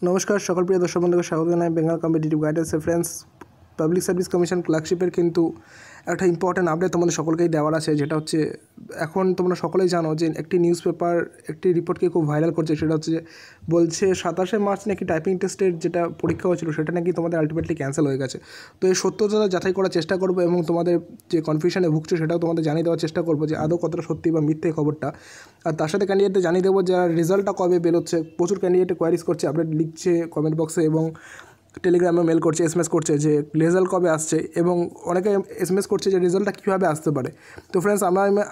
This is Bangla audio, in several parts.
নমস্কার সকল প্রিয় দর্শক বন্ধুকে স্বাগত জানাই Bengal competitive guidance reference public service commission ক্লার্কশিপের কিন্তু একটা ইম্পর্টেন্ট আপডেট তোমাদের সকলকেই দেওয়ার আছে, যেটা হচ্ছে এখন তোমরা সকলেই জানো যে একটি নিউজ পেপার একটি রিপোর্টকে খুব ভাইরাল করছে। সেটা হচ্ছে বলছে 27শে মার্চ নাকি টাইপিং টেস্টের যেটা পরীক্ষা হয়েছিল সেটা নাকি তোমাদের আলটিমেটলি ক্যান্সেল হয়ে গেছে। তো এই সত্যতা যাচাই করার চেষ্টা করবো এবং তোমাদের যে কনফিউশনে ভুগছে সেটাও তোমাদের জানিয়ে দেওয়ার চেষ্টা করবো যে আদৌ কতটা সত্যি বা মিথ্যে খবরটা। আর তার সাথে ক্যান্ডিডেটদের জানিয়ে দেবো যে রেজাল্টটা কবে বেরোচ্ছে। প্রচুর ক্যান্ডিডেটে কোয়ারিজ করছে, আপডেট লিখছে কমেন্ট বক্সে এবং টেলিগ্রামে মেল করছে, এসএমএস করছে যে রেজাল্ট কবে আসছে, এবং অনেকে এসএমএস করছে যে রেজাল্টটা কীভাবে আসতে পারে। তো ফ্রেন্ডস,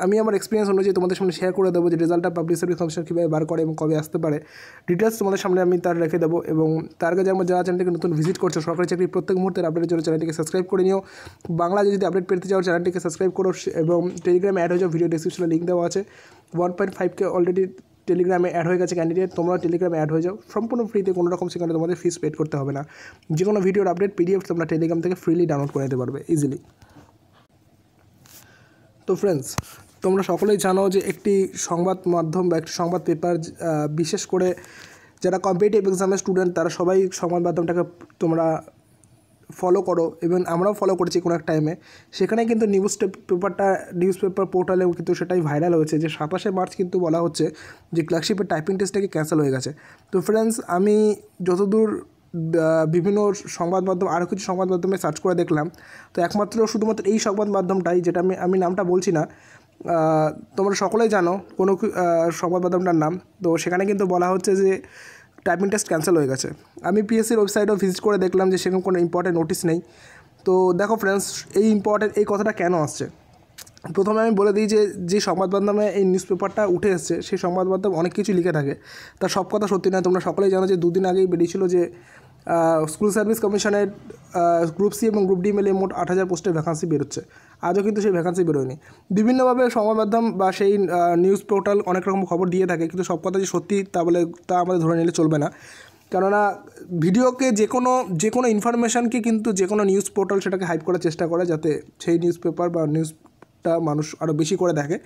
আমি আমার এক্সপিরিয়েন্স অনুযায়ী তোমাদের সামনে শেয়ার করে দেবো যে রেজাল্টটা পাবলিক সার্ভিস কমিশন কীভাবে বার করে এবং কবে আসতে পারে। ডিটেলস তোমাদের সামনে আমি তার রেখে দেবো। এবং তার আগে যেমন যারা চ্যানেলটিকে নতুন ভিজিট করছো, সরকারি চাকরি প্রত্যেক মুহূর্তের আপডেটের জন্য চ্যানেলটিকে সাবস্ক্রাইব করে নিও। বাংলা যদি আপডেট পেতে চাও চ্যানেলটিকে সাবস্ক্রাইব করো এবং টেলিগ্রামে অ্যাড হয়ে যাও, ভিডিও ডেসক্রিপশনে লিঙ্ক দেওয়া আছে। 1.5K অলরেডি টেলিগ্রামে অ্যাড হয়ে গেছে ক্যান্ডিডেট, তোমরা টেলিগ্রামে অ্যাড হয়ে যাও সম্পূর্ণ ফ্রিতে, কোনো রকম সেখানে তোমাদের ফিস পেড করতে হবে না। যে কোনো ভিডিওর আপডেট পিডিএফ তোমরা টেলিগ্রাম থেকে ফ্রিলি ডাউনলোড করে নিতে পারবে ইজিলি। তো ফ্রেন্ডস, তোমরা সকলেই জানো যে একটি সংবাদ মাধ্যম বা একটি সংবাদ পেপার, বিশেষ করে যারা কম্পিটিটিভ এক্সামের স্টুডেন্ট তারা সবাই সংবাদ মাধ্যমটাকে তোমরা ফলো করো এবং আমরাও ফলো করেছি কোনো এক টাইমে। সেখানে কিন্তু নিউজ পেপার পোর্টালেও কিন্তু সেটাই ভাইরাল হয়েছে যে 27শে মার্চ কিন্তু বলা হচ্ছে যে ক্লার্কশিপের টাইপিং টেস্টটাকে ক্যান্সেল হয়ে গেছে। তো ফ্রেন্ডস, আমি যতদূর বিভিন্ন সংবাদ মাধ্যম আরও কিছু সংবাদ মাধ্যমে সার্চ করে দেখলাম, তো শুধুমাত্র এই সংবাদ মাধ্যমটাই, যেটা আমি নামটা বলছি না, তোমরা সকলেই জানো কোনো সংবাদ মাধ্যমটার নাম। তো সেখানে কিন্তু বলা হচ্ছে যে টাইপিং টেস্ট ক্যান্সেল হয়ে গেছে। আমি পিএসসির ওয়েবসাইটেও ভিজিট করে দেখলাম যে সেরকম কোনো ইম্পর্টেন্ট নোটিশ নেই। তো দেখো ফ্রেন্ডস, এই কথাটা কেন আসছে। প্রথমে আমি বলে দিই যে সংবাদ মাধ্যমে এই নিউজ পেপারটা উঠে এসছে সেই সংবাদ মাধ্যম অনেক কিছু লিখে থাকে, তার সব কথা সত্যি নয়। তোমরা সকলেই জানো যে দুদিন আগেই বেরিয়েছিল যে স্কুল সার্ভিস কমিশনের গ্রুপ সি এবং গ্রুপ ডি মিলে মোট 8,000 পোস্টের ভ্যাকান্সি বেরোচ্ছে। আজও কিন্তু সেই ভ্যাকান্সি বেরোয়নি। বিভিন্নভাবে সংবাদ মাধ্যম বা সেই নিউজ পোর্টাল অনেক রকম খবর দিয়ে থাকে, কিন্তু সব কথা যে সত্যি তা আমাদের ধরে নিলে চলবে না। কেননা ভিডিওকে যে কোনো ইনফরমেশানকে কিন্তু যে কোনো নিউজ পোর্টাল সেটাকে হাইপ করার চেষ্টা করে, যাতে সেই নিউজ পেপার বা নিউজটা মানুষ আরও বেশি করে দেখে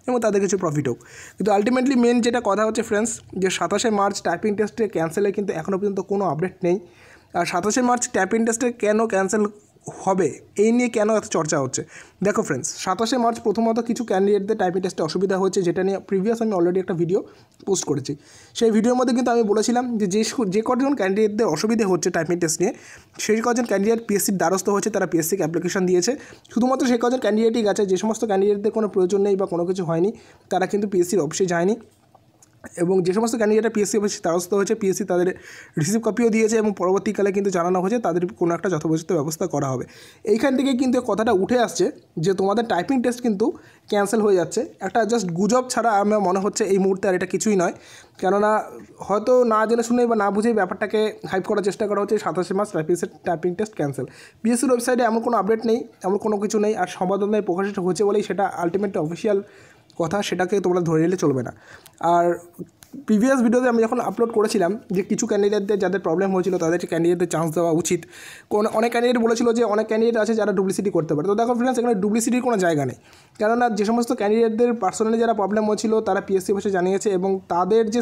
এবং তাদের কিছু প্রফিট হোক। কিন্তু আলটিমেটলি মেন যেটা কথা হচ্ছে ফ্রেন্ডস, যে 27শে মার্চ টাইপিং টেস্টে ক্যান্সেলে কিন্তু এখনও পর্যন্ত কোনো আপডেট নেই। আর 27শে মার্চ টাইপিং টেস্টে কেন ক্যান্সেল হবে এই নিয়ে কেন এত চর্চা হচ্ছে। দেখো ফ্রেন্ডস, 27শে মার্চ প্রথমত কিছু ক্যান্ডিডেটদের টাইপিং টেস্টে অসুবিধা হয়েছে, যেটা নিয়ে প্রিভিয়াস আমি অলরেডি একটা ভিডিও পোস্ট করেছি। সেই ভিডিওর মধ্যে কিন্তু আমি বলেছিলাম যে কজন ক্যান্ডিডেটদের অসুবিধে হচ্ছে টাইপিং টেস্ট নিয়ে, সেই কজন ক্যান্ডিডেট পিএসসির দ্বারস্থ হয়েছে, তারা পিএসসিকে অ্যাপ্লিকেশন দিয়েছে। শুধুমাত্র সেই কজন ক্যান্ডিডেটই গেছে, যে সমস্ত ক্যান্ডিডেটদের কোনো প্রয়োজন নেই বা কোনো কিছু হয়নি তারা কিন্তু পিএসসির অফিসে যায়নি। এবং যে সমস্ত ক্যান্ডিডেটরা পিএসসি অফিসে দ্বারস্থ হয়েছে, পিএসসি তাদের রিসিভ কপিও দিয়েছে এবং পরবর্তীকালে কিন্তু জানানো হয়েছে তাদের কোনো একটা যথোপযুক্ত ব্যবস্থা করা হবে। এইখান থেকে কিন্তু কথাটা উঠে আসছে যে তোমাদের টাইপিং টেস্ট কিন্তু ক্যান্সেল হয়ে যাচ্ছে। একটা জাস্ট গুজব ছাড়া আমার মনে হচ্ছে এই মুহূর্তে আর এটা কিছুই নয়। কেননা হয়তো না জেনে শুনেই বা না বুঝেই ব্যাপারটাকে হাইপ করার চেষ্টা করা হচ্ছে 27শে মার্চ টাইপিং টেস্ট ক্যান্সেল। পিএসসির ওয়েবসাইটে এমন কোনো আপডেট নেই, এমন কোনো কিছু নেই। আর সংবাদদাতায় প্রকাশিত হয়েছে বলেই সেটা আলটিমেটলি অফিসিয়াল কথা, সেটাকে তোমরা ধরে নিলে চলবে না। আর প্রিভিয়াস ভিডিওতে আমি যখন আপলোড করেছিলাম যে কিছু ক্যান্ডিডেটদের যাদের প্রবলেম হয়েছিল তাদেরকে ক্যান্ডিডেটদের চান্স দেওয়া উচিত, অনেক ক্যান্ডিডেট বলেছিল যে অনেক ক্যান্ডিডেট আছে যারা ডুপ্লিসিটি করতে পারে। তো দেখো ফ্রেন্ডস, এখানে ডুপ্লিসিটির কোনো জায়গা নেই। কেননা যে সমস্ত ক্যান্ডিডেটদের পার্সোনালি যারা প্রবলেম হয়েছিল তারা পিএসসি অফিসে জানিয়েছে এবং তাদের যে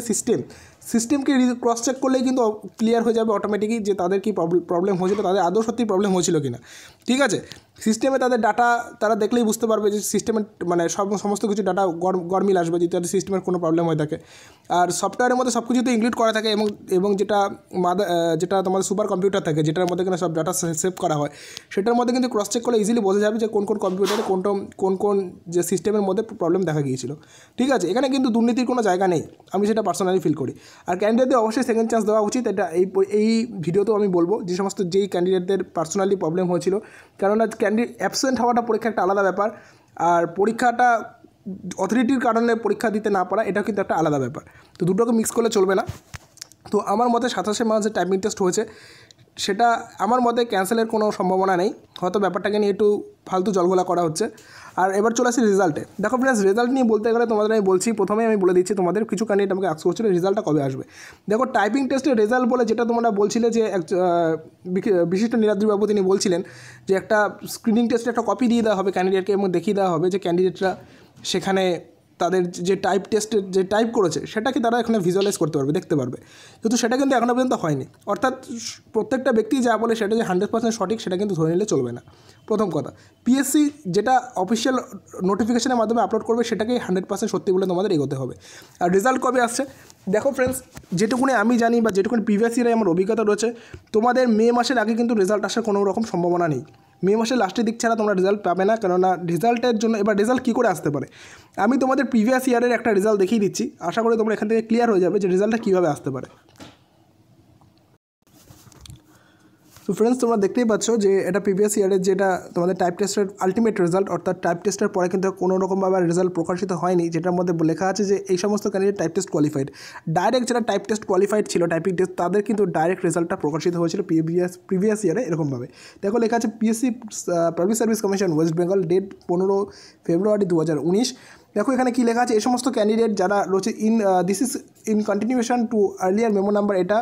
সিস্টেমকে ক্রস চেক করলেই কিন্তু ক্লিয়ার হয়ে যাবে অটোমেটিকই যে তাদের কী প্রবলেম হয়েছিল, তাদের আদৌ সত্যি প্রবলেম হয়েছিল কি না। ঠিক আছে, সিস্টেমে তাদের ডাটা তারা দেখলেই বুঝতে পারবে যে সিস্টেমের মানে সমস্ত কিছু ডাটা গরমিল আসবে যদি তাদের সিস্টেমের কোনো প্রবলেম হয়ে থাকে। আর সফটওয়্যারের মধ্যে সব কিছু তো ইনক্লুড করা থাকে এবং যেটা তোমাদের সুপার কম্পিউটার থাকে, যেটার মধ্যে কিন্তু সব ডাটা সেভ করা হয়, সেটার মধ্যে কিন্তু ক্রস চেক করলে ইজিলি বোঝা যাবে যে কোন কম্পিউটারে কোন যে সিস্টেমের মধ্যে প্রবলেম দেখা গিয়েছিল। ঠিক আছে, এখানে কিন্তু দুর্নীতির কোনো জায়গা নেই, আমি সেটা পার্সোনালি ফিল করি। আর ক্যান্ডিডেটদের অবশ্যই সেকেন্ড চান্স দেওয়া উচিত, এটা এই ভিডিওতেও আমি বলবো যেই ক্যান্ডিডেটদের পার্সোনালি প্রবলেম হয়েছিল। কেননা অ্যাবসেন্ট হওয়াটা পরীক্ষা একটা আলাদা ব্যাপার, আর পরীক্ষাটা অথরিটির কারণে পরীক্ষা দিতে না পারা এটাও কিন্তু একটা আলাদা ব্যাপার। তো দুটোকে মিক্স করলে চলবে না। তো আমার মতে 27শে মার্চ যে টাইপিং টেস্ট হয়েছে সেটা আমার মতে ক্যান্সেলের কোনো সম্ভাবনা নেই, হয়তো ব্যাপারটাকে নিয়ে একটু ফালতু জলঘোলা করা হচ্ছে। আর এবার চলে আসি রেজাল্টে। দেখো ফ্রেন্ডস, রেজাল্ট নিয়ে বলতে গেলে তোমাদের আমি বলছি, প্রথমেই আমি বলে দিচ্ছি তোমাদের, কিছু ক্যান্ডিডেট আমাকে আস্ক করছিল রেজাল্টটা কবে আসবে। দেখো, টাইপিং টেস্টের রেজাল্ট বলে যেটা তোমরা বলছিলে যে বিশিষ্ট নীলাদ্রিবাবু তিনি বলছিলেন যে একটা স্ক্রিনিং টেস্টের একটা কপি দিয়ে দেওয়া হবে ক্যান্ডিডেটকে এবং দেখিয়ে দেওয়া হবে যে ক্যান্ডিডেটরা সেখানে তাদের যে টাইপ টেস্টের যে টাইপ করেছে সেটাকে তারা এখানে ভিজুয়ালাইজ করতে পারবে, দেখতে পারবে, কিন্তু সেটা কিন্তু এখনও পর্যন্ত হয়নি। অর্থাৎ প্রত্যেকটা ব্যক্তি যা বলে সেটা যে 100% সঠিক সেটা কিন্তু ধরে নিলে চলবে না। প্রথম কথা, পিএসসি যেটা অফিসিয়াল নোটিফিকেশনের মাধ্যমে আপলোড করবে সেটাকেই 100% সত্যি বলে তোমাদের এগোতে হবে। আর রেজাল্ট কবে আসছে দেখো ফ্রেন্ডস, যেটুকুনি আমি জানি বা যেটুকুনি প্রিভিয়াস ইয়ারে আমার অভিজ্ঞতা রয়েছে, তোমাদের মে মাসের আগে কিন্তু রেজাল্ট আসার কোনো রকম সম্ভাবনা নেই। মে মাসের লাস্টের দিক ছাড়া তোমরা রেজাল্ট পাবে না, কেননা রেজাল্টের জন্য এবার রেজাল্ট কী করে আসতে পারে, আমি তোমাদের প্রিভিয়াস ইয়ারের একটা রেজাল্ট দেখিয়ে দিচ্ছি, আশা করি তোমরা এখান থেকে ক্লিয়ার হয়ে যাবে যে রেজাল্টটা কীভাবে আসতে পারে। তো ফ্রেন্ডস, তোমরা দেখতেই পাচ্ছ যে এটা প্রিভিয়াস ইয়ারের যেটা তোমাদের টাইপ টেস্টের আলটিমেট রেজাল্ট, অর্থাৎ টাইপ টেস্টের পরে কিন্তু কোনো রকমভাবে রেজাল্ট প্রকাশিত হয়নি, যেটার মধ্যে লেখা আছে যে এই সমস্ত candidate type test qualified. Direct যারা টাইপ টেস্ট কোয়ালিফাইড ছিল টাইপিং টেস্ট, তাদের কিন্তু ডাইরেক্ট রেজাল্টটা প্রকাশিত হয়েছিল প্রিভিয়াস ইয়ারে এরকমভাবে। দেখো লেখা আছে PSC public service commission West Bengal, date 15 February 2019। দেখো এখানে কী লেখা আছে, এই সমস্ত ক্যান্ডিডেট যারা রয়েছে this is in continuation to earlier memo number, এটা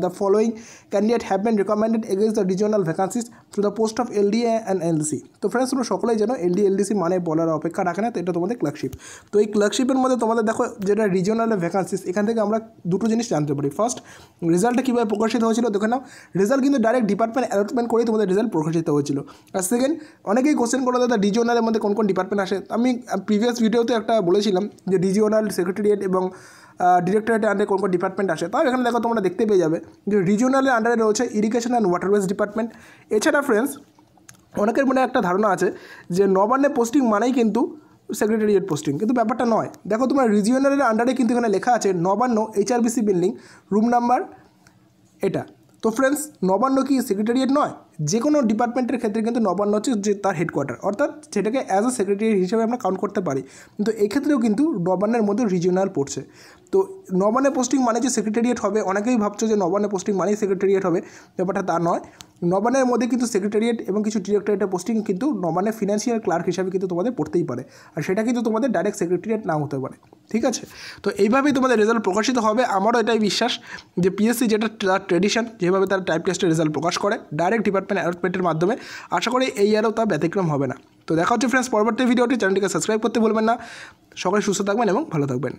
the following candidate have been recommended against the regional vacancies through the post of LDA and LDC. তো ফ্রেন্ডস, তোমরা সকলেই জানো এলডিসি মানে বলার অপেক্ষা রাখে না, তো এটা তোমাদের ক্লার্কশিপ। তো এই ক্লার্কশিপের মধ্যে তোমাদের দেখো যেটা রিজিওনাল ভ্যাকান্সিজ, এখান থেকে আমরা দুটো জিনিস জানতে পারি। ফার্স্ট, রেজাল্টটা কীভাবে প্রকাশিত হয়েছিল দেখে নাও, রেজাল্ট কিন্তু ডাইরেক্ট ডিপার্টমেন্ট অ্যালটমেন্ট করেই তোমাদের রেজাল্ট প্রকাশিত হয়েছিল। আর সেকেন্ড, অনেকেই কোশ্চেন করে দাদা রিজিওনালের মধ্যে কোন কোন ডিপার্টমেন্ট আসে, আমি প্রিভিয়াস ভিডিওতে একটা বলেছিলাম যে রিজিওনাল সেক্রেটারিয়েট এবং ডিরেক্টরেটের আন্ডারে কোন কোন ডিপার্টমেন্ট আসে। তাও এখানে দেখো তোমরা দেখতে পেয়ে যাবে যে রিজিওনালের আন্ডারে রয়েছে ইরিগেশন অ্যান্ড ওয়াটারওয়েজ ডিপার্টমেন্ট। এছাড়া ফ্রেন্ডস, অনেকের মনে একটা ধারণা আছে যে নবান্নে পোস্টিং মানেই কিন্তু সেক্রেটারিয়েট পোস্টিং, কিন্তু ব্যাপারটা নয়। দেখো তোমার রিজিওনালের আন্ডারে কিন্তু এখানে লেখা আছে Nabanna HRBC building, room number এটা। তো ফ্রেন্ডস, নবান্ন কি সেক্রেটারিয়েট নয়? যে কোনো ডিপার্টমেন্টের ক্ষেত্রে কিন্তু নবান্ন হচ্ছে যে তার হেডকোয়ার্টার, অর্থাৎ সেটাকে অ্যাজ আ সেক্রেটারিয়েট হিসেবে আমরা কাউন্ট করতে পারি, কিন্তু এক্ষেত্রেও কিন্তু নবান্নের মধ্যে রিজিওনাল পড়ছে। তো নবান্নে পোস্টিং মানে যে সেক্রেটারিয়েট হবে, অনেকেই ভাবছো যে নবান্নে পোস্টিং মানেই সেক্রেটারিয়েট হবে, ব্যাপারটা তা নয়। নবান্নের মধ্যে কিন্তু সেক্রেটারিয়েট এবং কিছু ডিরেক্টরেটের পোস্টিং কিন্তু নবান্নে ফিনান্সিয়াল ক্লার্ক হিসাবে কিন্তু তোমাদের পড়তেই পারে, আর সেটা কিন্তু তোমাদের ডাইরেক্ট সেক্রেটারিয়েট নাও হতে পারে। ঠিক আছে, তো এইভাবেই তোমাদের রেজাল্ট প্রকাশিত হবে। আমারও এটাই বিশ্বাস যে পিএসসি যেটা তার ট্রেডিশন, যেভাবে তার টাইপ টেস্টের রেজাল্ট প্রকাশ করে ডাইরেক্ট ডিপার্টমেন্ট অ্যালটমেন্টের মাধ্যমে, আশা করি এই ইয়ারেও তা ব্যতিক্রম হবে না। তো দেখা হচ্ছে ফ্রেন্ডস পরবর্তী ভিডিওটি, চ্যানেলটিকে সাবস্ক্রাইব করতে ভুলবেন না। সকলে সুস্থ থাকবেন এবং ভালো থাকবেন।